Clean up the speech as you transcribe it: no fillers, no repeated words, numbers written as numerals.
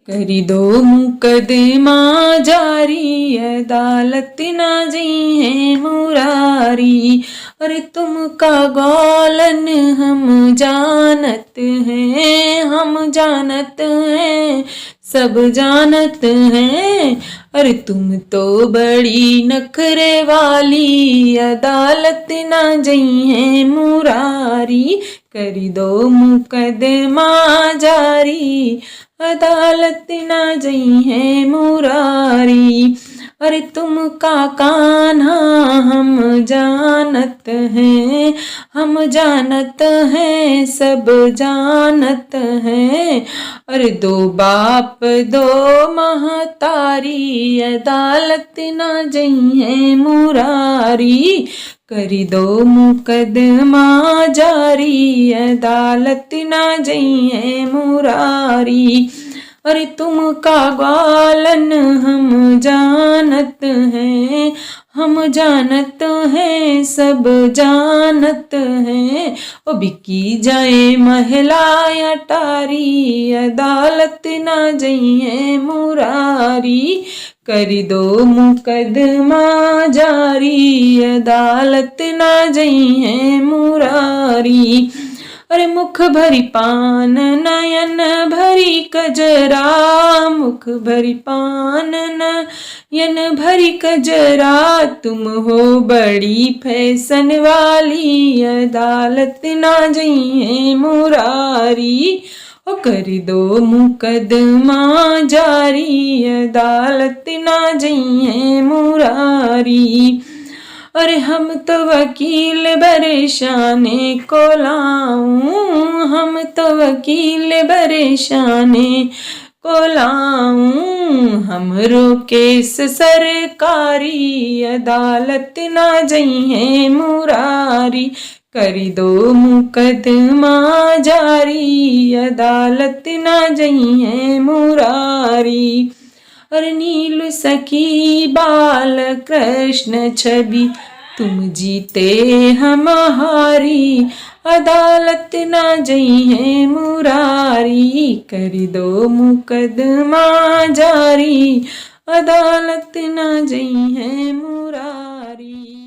करी दो मुकदमा जारी, अदालत ना जी है मुरारी। अरे तुम का गौलन हम जानत हैं, हम जानत हैं, सब जानत हैं। अरे तुम तो बड़ी नखरे वाली, अदालत ना जई है मुरारी। करी दो मुकदमा जारी, अदालत ना जई है मुरारी। अरे तुम का कान्हा हम जानत हैं, हम जानत हैं, सब जानत हैं। अरे दो बाप दो महतारी, अदालत ना जई है मुरारी। करी दो मुकदमा जारी, अदालत ना जई है मुरारी। अरे तुम का ग्वालन हम जानत हैं, हम जानत हैं, सब जानत हैं। ओ बिकी जाए महिला अटारी, अदालत ना जई है मुरारी। करी दो मुकदमा जारी, अदालत ना जई है मुरारी। अरे मुख भरी पान नयन भरी कजरा, मुख भरी पान नयन भरी कजरा। तुम हो बड़ी फैशन वाली, अदालत ना जई है मुरारी। ओ कर दो मुकदमा जारी, अदालत ना जई है मुरारी। अरे हम तो वकील परेशाने को लाऊं, हम तो वकील परेशाने को लाऊं। हमरो केस सरकारी, अदालत ना जई है मुरारी। करी दो मुकदमा जारी, अदालत ना जई है मुरारी। और नील सखी बाल कृष्ण छवि, तुम जीते हम हारी, अदालत ना जई है मुरारी। कर दो मुकदमा जारी, अदालत ना जई है मुरारी।